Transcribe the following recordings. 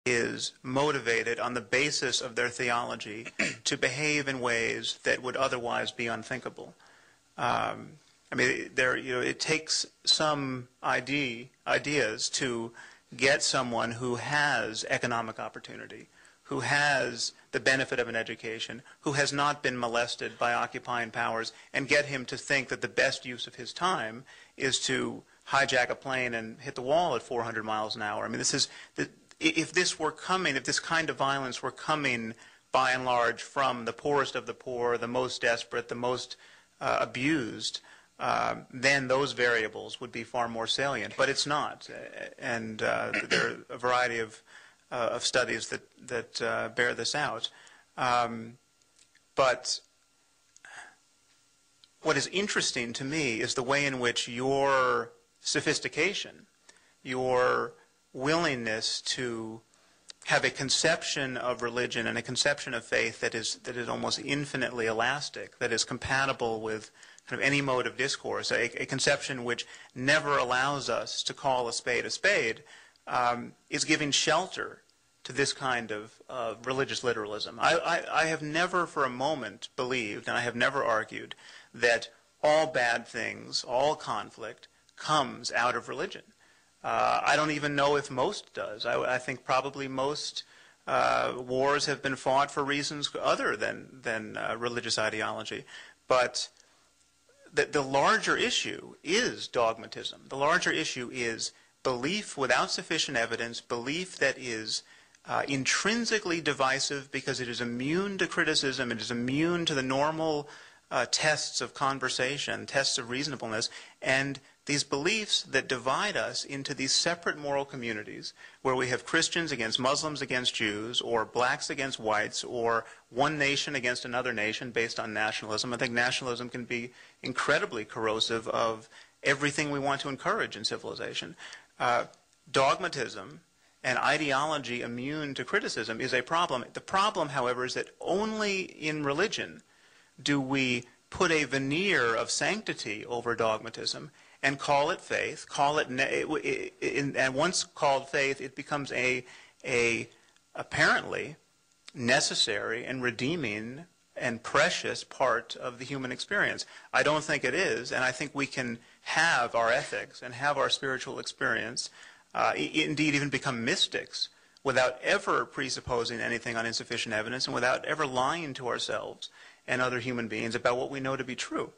is motivated on the basis of their theology to behave in ways that would otherwise be unthinkable. I mean, it takes some ideas to get someone who has economic opportunity, who has the benefit of an education, who has not been molested by occupying powers, and get him to think that the best use of his time is to hijack a plane and hit the wall at 400 miles an hour. I mean, if this were coming, if this kind of violence were coming by and large from the poorest of the poor, the most desperate, the most abused, then those variables would be far more salient. But it's not, and there are a variety of studies that bear this out. But what is interesting to me is the way in which your sophistication, your willingness to have a conception of religion and a conception of faith that is almost infinitely elastic, that is compatible with kind of any mode of discourse, a conception which never allows us to call a spade, is giving shelter to this kind of religious literalism. I have never for a moment believed, and I have never argued, that all bad things, all conflict, comes out of religion. I don't even know if most does. I think probably most wars have been fought for reasons other than religious ideology. But the larger issue is dogmatism. The larger issue is belief without sufficient evidence, belief that is intrinsically divisive because it is immune to criticism, it is immune to the normal tests of conversation, tests of reasonableness, and these beliefs that divide us into these separate moral communities where we have Christians against Muslims against Jews, or blacks against whites, or one nation against another nation based on nationalism. I think nationalism can be incredibly corrosive of everything we want to encourage in civilization. Dogmatism and ideology immune to criticism is a problem. The problem, however, is that only in religion do we put a veneer of sanctity over dogmatism and call it faith, and once called faith, it becomes a apparently necessary and redeeming and precious part of the human experience. I don't think it is, and I think we can have our ethics and have our spiritual experience, indeed even become mystics, without ever presupposing anything on insufficient evidence and without ever lying to ourselves and other human beings about what we know to be true.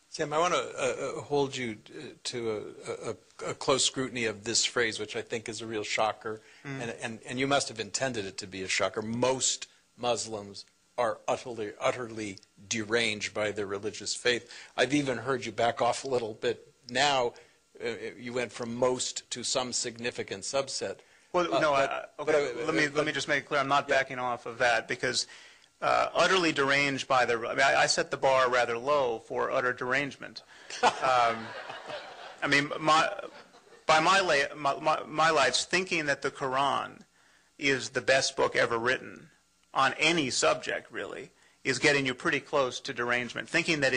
Sam, I want to hold you to a close scrutiny of this phrase, which I think is a real shocker, and you must have intended it to be a shocker. Most Muslims are utterly deranged by their religious faith. I've even heard you back off a little bit now. You went from most to some significant subset. Well, no, okay. Let me just make it clear. I'm not backing off of that, because utterly deranged by the. I mean, I set the bar rather low for utter derangement. I mean, by my lights, thinking that the Quran is the best book ever written on any subject, really, is getting you pretty close to derangement. Thinking that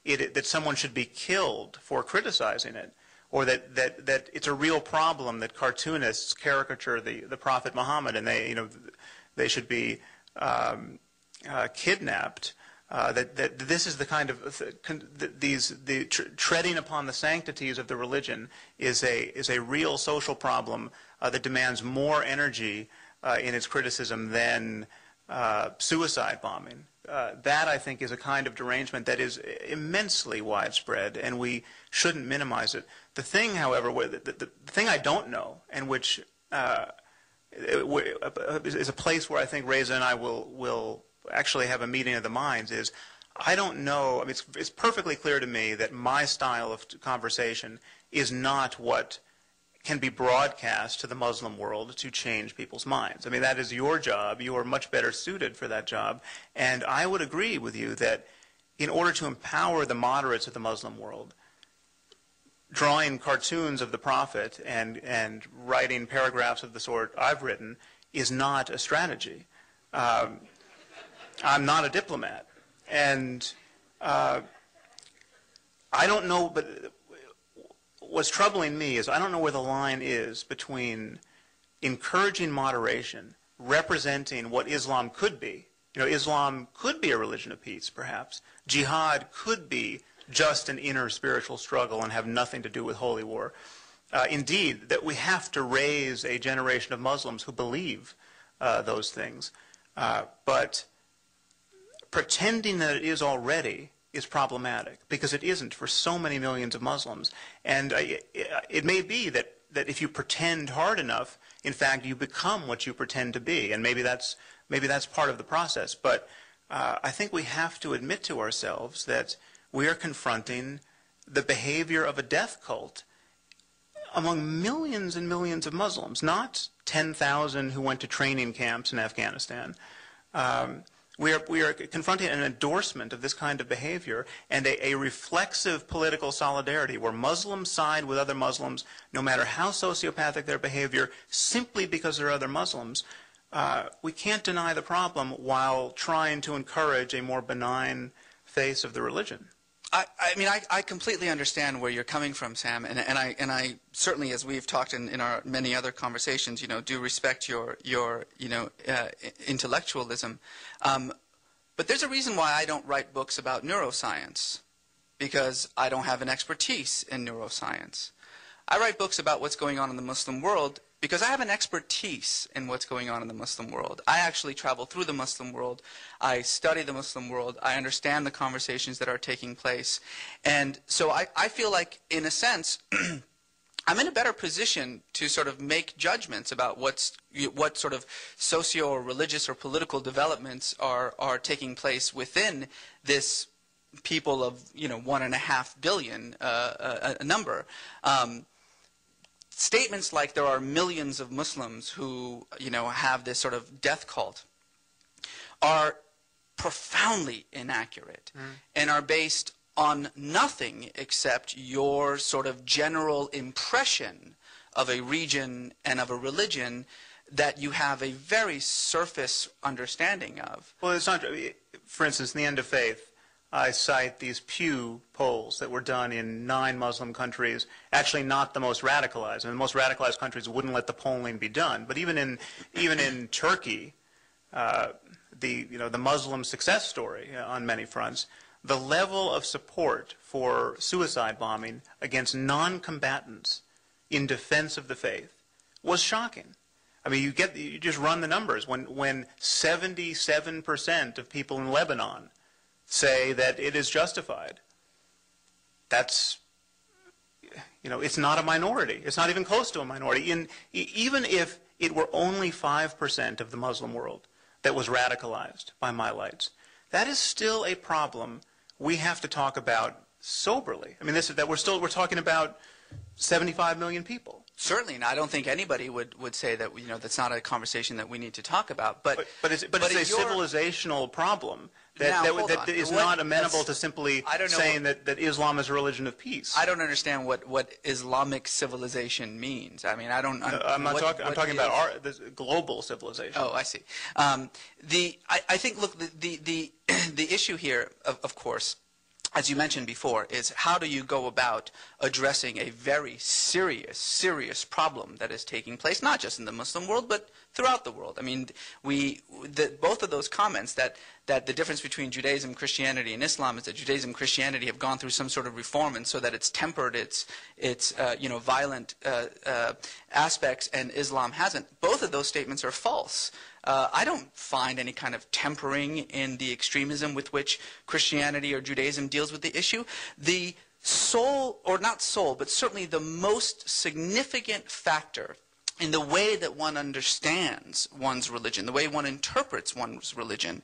that someone should be killed for criticizing it, or that it's a real problem that cartoonists caricature the Prophet Muhammad and they should be kidnapped. That this is the kind of treading upon the sanctities of the religion is a real social problem that demands more energy in its criticism than suicide bombing. That, I think, is a kind of derangement that is immensely widespread, and we shouldn't minimize it. The thing, however, the thing I don't know, and which is a place where I think Reza and I will actually have a meeting of the minds, is I don't know. I mean, it's perfectly clear to me that my style of conversation is not what can be broadcast to the Muslim world to change people's minds. I mean, that is your job. You are much better suited for that job. And I would agree with you that in order to empower the moderates of the Muslim world, drawing cartoons of the Prophet and writing paragraphs of the sort I've written is not a strategy. I'm not a diplomat. And I don't know, but what's troubling me is I don't know where the line is between encouraging moderation, representing what Islam could be. Islam could be a religion of peace, perhaps. Jihad could be just an inner spiritual struggle and have nothing to do with holy war. Indeed, that we have to raise a generation of Muslims who believe those things. But pretending that it is already is problematic, because it isn't for so many millions of Muslims. And it may be that if you pretend hard enough, in fact, you become what you pretend to be. And maybe that's part of the process. But I think we have to admit to ourselves that we are confronting the behavior of a death cult among millions and millions of Muslims, not 10,000 who went to training camps in Afghanistan. We are confronting an endorsement of this kind of behavior and a reflexive political solidarity where Muslims side with other Muslims, no matter how sociopathic their behavior, simply because they're other Muslims. We can't deny the problem while trying to encourage a more benign face of the religion. I mean, I completely understand where you're coming from, Sam, and I certainly, as we've talked in our many other conversations, do respect your intellectualism. But there's a reason why I don't write books about neuroscience, because I don't have an expertise in neuroscience. I write books about what's going on in the Muslim world because I have an expertise in what's going on in the Muslim world. I actually travel through the Muslim world. I study the Muslim world. I understand the conversations that are taking place. And so I feel like, in a sense, I'm in a better position to sort of make judgments about what sort of socio or religious or political developments are taking place within this people of 1.5 billion number. Statements like there are millions of Muslims who have this sort of death cult are profoundly inaccurate and are based on nothing except your sort of general impression of a region and of a religion that you have a very surface understanding of. Well, it's not. For instance, in the End of Faith, I cite these Pew polls that were done in 9 Muslim countries, actually not the most radicalized. I mean, the most radicalized countries wouldn't let the polling be done. But even in Turkey, the Muslim success story on many fronts, the level of support for suicide bombing against non-combatants in defense of the faith was shocking. I mean, you just run the numbers. When 77% of people in Lebanon say that it is justified, that's, it's not a minority. It's not even close to a minority. Even if it were only 5% of the Muslim world that was radicalized by my lights, that is still a problem we have to talk about soberly. I mean, we're talking about 75 million people. Certainly, and I don't think anybody would say that that's not a conversation that we need to talk about. But it's a civilizational problem that is not amenable to simply saying that Islam is a religion of peace. I don't understand what Islamic civilization means. I mean, I don't. I'm talking about the global civilization. Oh, I see. I think, look, the issue here, of course, as you mentioned before, is how do you go about addressing a very serious problem that is taking place, not just in the Muslim world, but throughout the world. I mean, both of those comments that the difference between Judaism, Christianity, and Islam is that Judaism and Christianity have gone through some sort of reform, and so that it's tempered its violent aspects, and Islam hasn't. Both of those statements are false. I don't find any kind of tempering in the extremism with which Christianity or Judaism deals with the issue. The sole, or not sole, but certainly the most significant factor in the way that one understands one's religion, the way one interprets one's religion,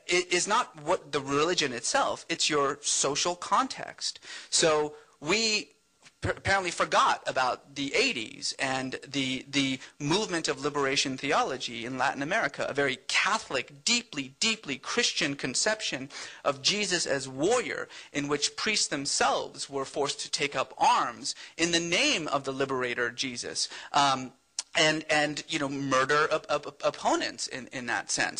is not what the religion itself, it's your social context. So we apparently forgot about the 80s and the movement of liberation theology in Latin America, a very Catholic, deeply Christian conception of Jesus as warrior, in which priests themselves were forced to take up arms in the name of the liberator Jesus. And murder opponents in that sense.